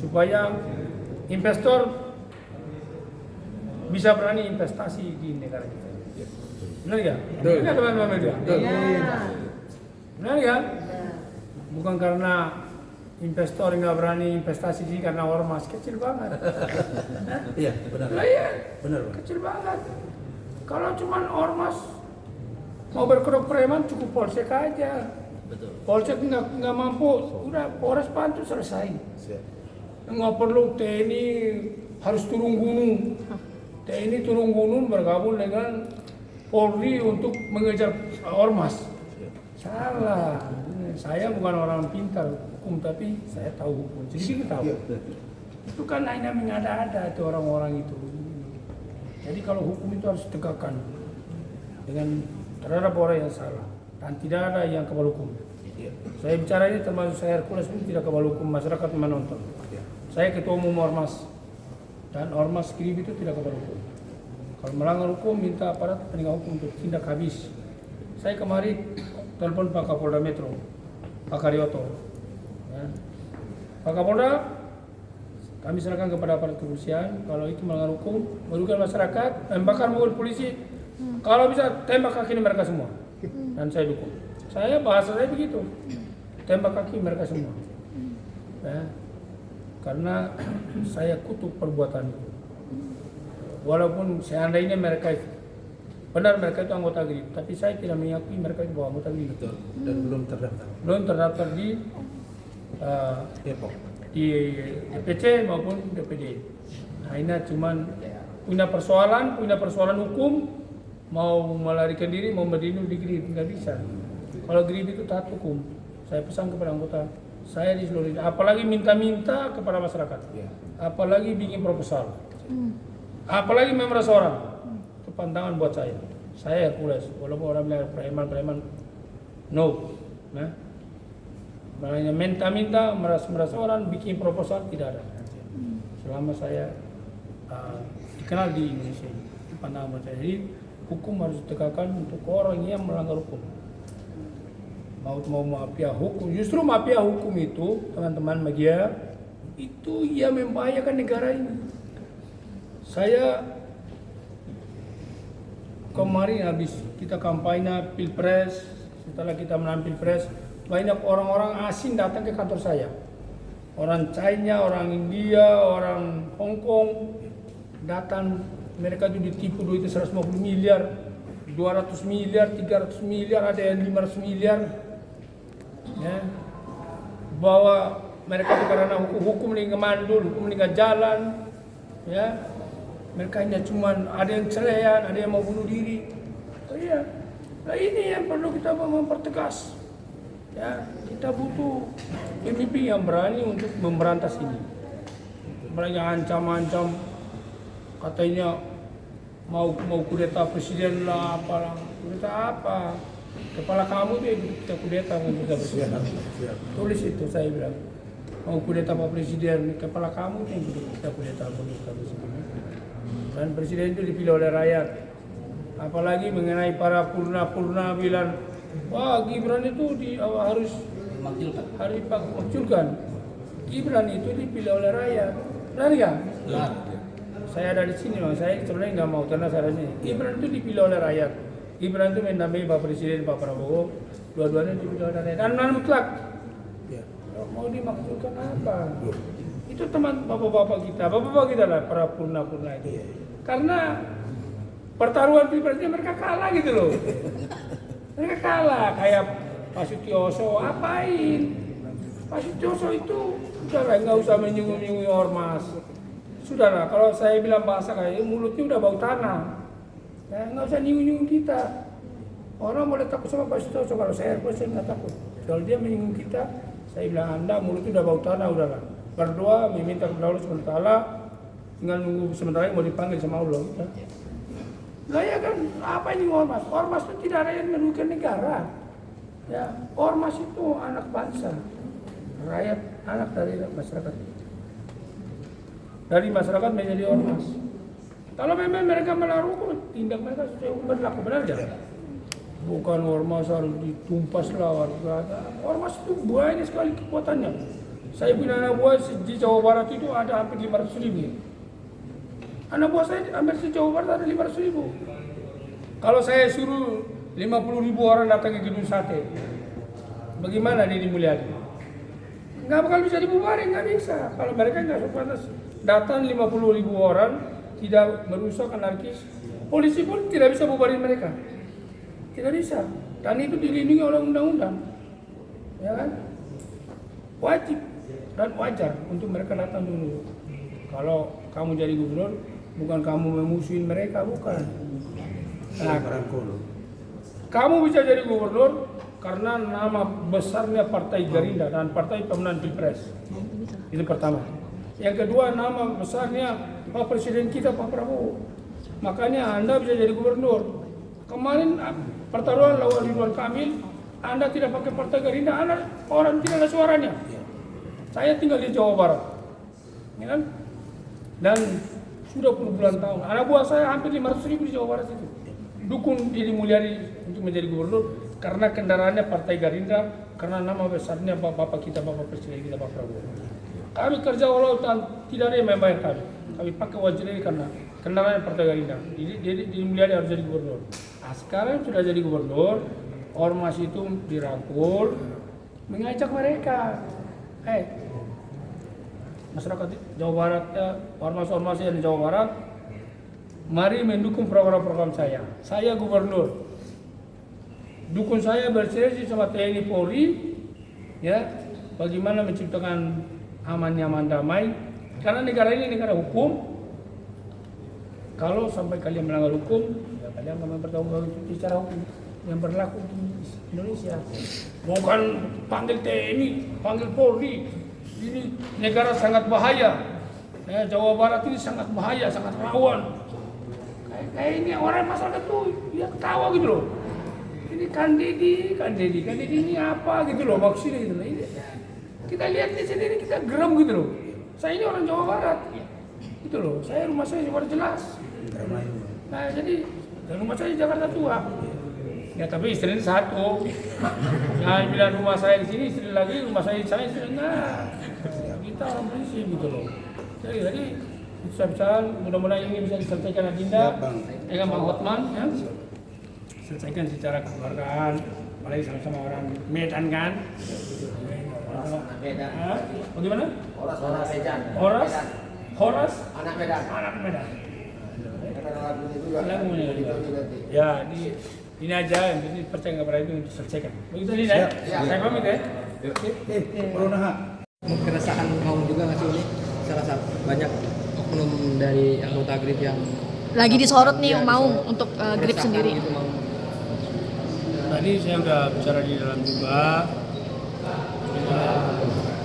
supaya investor bisa berani investasi di negara kita. Benar ya? Benar teman-teman media? Benar ya? Bukan karena investor nggak berani investasi di karena ormas, kecil banget. Iya, benar. Iya, Benar. kecil banget. Kalau cuman ormas mau berkedok preman cukup polsek aja. Betul. Polsek nggak mampu, udah Polres bantu selesai. Siap. Nggak perlu TNI harus turun gunung. TNI turun gunung bergabung dengan Polri untuk mengejar ormas. Salah. Saya bukan orang pintar hukum, tapi saya tahu hukum. Jadi kita tahu. Itu kan hanya mengada-ada itu orang-orang itu. Jadi kalau hukum itu harus ditegakkan dengan terhadap orang yang salah dan tidak ada yang kebal hukum. Saya bicara ini termasuk saya Hercules ini tidak kebal hukum, masyarakat menonton. Saya ketua umum ormas dan ormas Skribi itu tidak kebal hukum. Kalau melanggar hukum minta aparat penegak hukum untuk tindak habis. Saya kemarin telepon Pak Kapolda Metro, Pak Karyoto. Ya. Pak Kapolda, kami serahkan kepada aparat kepolisian. Kalau itu melanggar hukum, merugikan masyarakat, membakar mobil polisi. Kalau bisa tembak kaki mereka semua, dan saya dukung. Saya bahasa saya begitu, tembak kaki mereka semua. Ya. Karena saya kutuk perbuatan itu. Walaupun seandainya mereka benar mereka itu anggota GRIB, tapi saya tidak mengakui mereka itu anggota GRIB. Betul. Dan belum terdaftar. Belum terdaftar di Depok. di DPC maupun DPD. Nah ini cuman punya persoalan hukum, mau melarikan diri, mau berdiri di GRIB, nggak bisa. Kalau GRIB itu taat hukum. Saya pesan kepada anggota saya di seluruh Indonesia, apalagi minta-minta kepada masyarakat, apalagi bikin proposal, apalagi memeras orang, itu pantangan buat saya. Saya Hercules, walaupun orang bilang preman, no, nah, makanya minta-minta, meras orang, bikin proposal tidak ada. Selama saya dikenal di Indonesia, itu pandangan buat saya. Jadi hukum harus ditegakkan untuk orang yang melanggar hukum. Mau mafia hukum, justru mafia hukum itu teman-teman media itu yang membahayakan negara ini. Saya kemarin habis kita kampanye pilpres, setelah kita menang pilpres, banyak orang-orang asing datang ke kantor saya. Orang China, orang India, orang Hong Kong datang, mereka itu ditipu duitnya 150 miliar, 200 miliar, 300 miliar, ada yang 500 miliar. Ya, bahwa mereka itu karena hukum ini mandul, hukum ini nggak jalan, ya, mereka hanya cuman ada yang celehan, ada yang mau bunuh diri. Oh iya, nah ini yang perlu kita mempertegas. Ya, kita butuh pemimpin yang berani untuk memberantas ini. Mereka ancam-ancam, katanya mau kudeta presiden lah, apalah, kudeta apa? Kepala kamu tuh kita kudeta mau juga presiden. Tulis itu saya bilang. Mau kudeta Pak Presiden, kepala kamu tuh kita kudeta mau kita presiden. Dan presiden itu dipilih oleh rakyat. Apalagi mengenai para purna bilang, wah Gibran itu harus dimakzulkan. Gibran itu dipilih oleh rakyat. Benar ya? Benar. Saya ada di sini, saya sebenarnya nggak mau karena saya ini. Gibran itu dipilih oleh rakyat. Gibran itu mendampingi Pak Presiden, Pak Prabowo, dua-duanya dipilih oleh rakyat. Dan mutlak. Mau dimaksudkan apa? Itu teman bapak-bapak kita lah, para purna itu. Karena pertaruhan pilpresnya mereka kalah gitu loh. Mereka kalah, kayak Pak Sutioso, apain? Pak Sutioso itu, sudahlah nggak usah menyinggung ormas. Sudahlah, kalau saya bilang bahasa kayak mulutnya udah bau tanah. Ya, nggak usah nyinggung kita. Orang boleh takut sama Pak Sutioso, kalau saya nggak takut. Kalau dia menyinggung kita, saya bilang Anda mulutnya udah bau tanah, udahlah. Berdoa, meminta kepada Allah SWT, tinggal nunggu sementara mau dipanggil sama Allah. Nah ya kan, apa ini ormas? Ormas itu tidak ada yang merugikan negara. Ya, ormas itu anak bangsa, rakyat, anak dari masyarakat. Dari masyarakat menjadi ormas. Kalau memang mereka melanggar hukum, tindak mereka sesuai hukum berlaku, benar ya? Bukan ormas harus ditumpas lah warga. Ormas itu banyak sekali kekuatannya. Saya punya anak buah di Jawa Barat itu ada hampir 500.000. Anak buah saya hampir di Jawa Barat ada 500.000. Kalau saya suruh 50.000 orang datang ke gedung sate, bagaimana Deddy Mulyadi? Nggak bakal bisa dibubarin, nggak bisa. Kalau mereka nggak pantas datang 50.000 orang, tidak merusak anarkis, polisi pun tidak bisa bubarin mereka. Tidak bisa. Dan itu dilindungi oleh undang-undang. Ya kan? Wajib dan wajar untuk mereka datang dulu. Kalau kamu jadi gubernur, bukan kamu memusuhin mereka, bukan. Nah, kamu bisa jadi gubernur karena nama besarnya Partai Gerindra dan Partai Pemenang Pilpres. Itu pertama. Yang kedua, nama besarnya Pak Presiden kita Pak Prabowo. Makanya Anda bisa jadi gubernur. Kemarin pertarungan lawan Ridwan Kamil, Anda tidak pakai Partai Gerindra, Anda orang tidak ada suaranya. Saya tinggal di Jawa Barat, ya kan? Dan sudah puluhan tahun. Anak buah saya hampir 500.000 di Jawa Barat itu. Dukung Deddy Mulyadi untuk menjadi gubernur karena kendaraannya Partai Gerindra, karena nama besarnya Bapak kita, Bapak Presiden kita Pak Prabowo. Kami kerja walau tidak ada yang membayar kami. Kami pakai wajib ini karena kendaraan Partai Gerindra. Deddy Mulyadi harus jadi gubernur. Nah, sekarang sudah jadi gubernur, ormas itu dirangkul, mengajak mereka. Masyarakat Jawa Barat, ormas-ormas yang di Jawa Barat, mari mendukung program-program saya. Saya gubernur. Dukung saya bersinergi sama TNI Polri, ya, bagaimana menciptakan aman, nyaman, damai. Karena negara ini negara hukum. Kalau sampai kalian melanggar hukum, ya kalian akan bertanggung jawab secara hukum yang berlaku di Indonesia. Bukan panggil TNI, panggil Polri. Ini negara sangat bahaya. Jawa Barat ini sangat bahaya, sangat rawan. Kayak ini orang masyarakat tuh ya ketawa gitu loh. Ini kan Deddy ini apa gitu loh maksudnya gitu loh. Ini, kita lihat di sendiri kita geram gitu loh. Saya ini orang Jawa Barat, gitu loh. Saya rumah saya sudah jelas. Nah jadi rumah saya di Jakarta Tua. Ya tapi istrinya satu. Jangan bilang rumah saya di sini, istri lagi, rumah saya di sana, istri nah. Kita orang prinsip gitu loh. Jadi bisa mudah-mudahan ini bisa diselesaikan agenda dengan Bang Hotman ya. Selesaikan secara kekeluargaan, apalagi sama-sama orang Medan kan. Medan. Bagaimana? Horas Medan. Horas Anak Medan. Ya, ini aja yang jadi percaya kepada itu untuk selesaikan. Begitu nih ya. Saya pamit ya. Keresahan kamu juga nggak sih ini? Salah satu banyak oknum dari anggota GRIP yang lagi disorot nih yang mau untuk GRIP sendiri. Gitu, mau. Tadi saya udah bicara di dalam juga.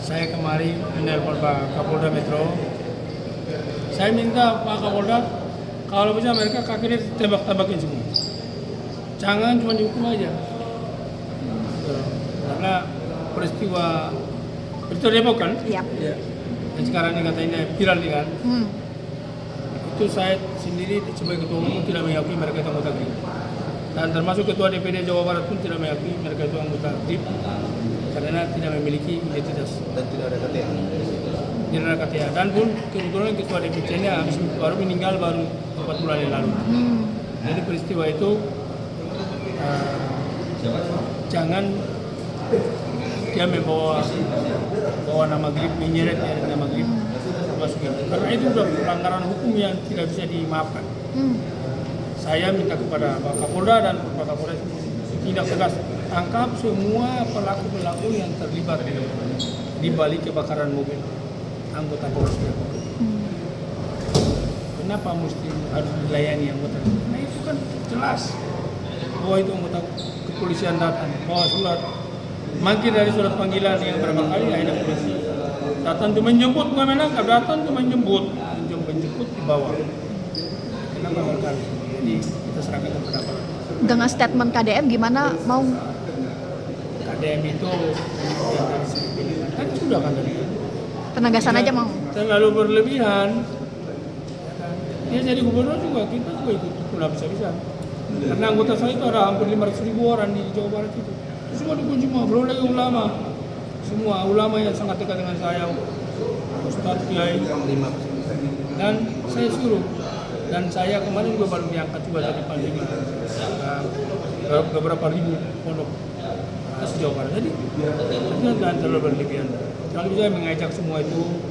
Saya kemarin menelpon Pak Kapolda Metro. Saya minta Pak Kapolda kalau bisa mereka kakinya tembak-tembakin semua. Jangan cuma dihukum aja. Karena peristiwa Depok kan? Iya. Ya. Dan sekarang ini katanya viral nih kan? Itu saya sendiri sebagai ketua umum tidak mengakui mereka itu anggota GRIP. Dan termasuk ketua DPD Jawa Barat pun tidak mengakui mereka itu anggota GRIP karena tidak memiliki identitas dan tidak ada KTA. Tidak ada KTA. Dan pun kebetulan ketua DPC-nya baru meninggal baru 4 bulan yang lalu. Jadi peristiwa itu jangan dia membawa nama GRIP, menyeret nama GRIP masuk itu. Karena itu sudah pelanggaran hukum yang tidak bisa dimaafkan. Saya minta kepada Pak Kapolda dan Pak Kapolda tindak tegas, tangkap semua pelaku-pelaku yang terlibat di balik kebakaran mobil anggota polisi. Kenapa mesti harus dilayani anggota? Nah itu kan jelas bahwa itu anggota kepolisian datang, bawa surat, mangkir dari surat panggilan yang berapa kali akhirnya polisi datang untuk menjemput, bukan menangkap, datang untuk menjemput di bawah. Kenapa berkali? Jadi kita serahkan kepada Pak. Dengan statement KDM gimana mau? KDM itu kan sudah kan tadi. Penegasan aja mau. Terlalu berlebihan. Dia jadi gubernur juga, kita juga ikut pula bisa-bisa. Karena anggota saya itu ada hampir 500.000 orang di Jawa Barat itu. Semua dukung semua, belum lagi ulama. semua ulama yang sangat dekat dengan saya, Ustadz Kiai, dan saya suruh. Dan saya kemarin juga baru diangkat juga dari Panglima beberapa ribu pondok sejauh barat. Jadi jangan terlalu berlebihan. Kalau saya mengajak semua itu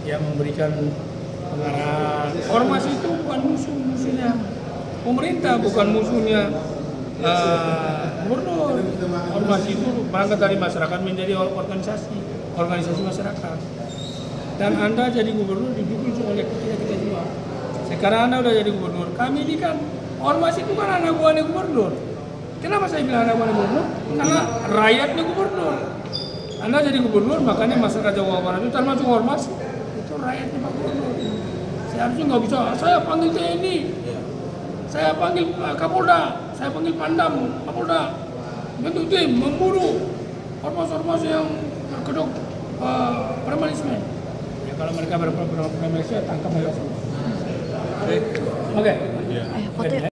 ya memberikan pengarahan. Ormas itu bukan musuhnya pemerintah, bukan musuhnya gubernur. Ormas itu berangkat dari masyarakat menjadi organisasi masyarakat. Dan Anda jadi gubernur didukung oleh kita juga. Sekarang Anda udah jadi gubernur. Kami ini kan ormas itu kan anak buahnya gubernur. Kenapa saya bilang anak buahnya gubernur? Karena rakyatnya gubernur. Anda jadi gubernur, makanya masyarakat Jawa Barat itu termasuk ormas itu rakyatnya Pak Gubernur. Seharusnya nggak bisa. Saya panggil TNI, saya panggil Kapolda, saya panggil Pandam, Kapolda, bentuk tim memburu ormas-ormas yang berkedok premanisme. Ya kalau mereka berpremanisme tangkap mereka semua. Oke. Foto yuk.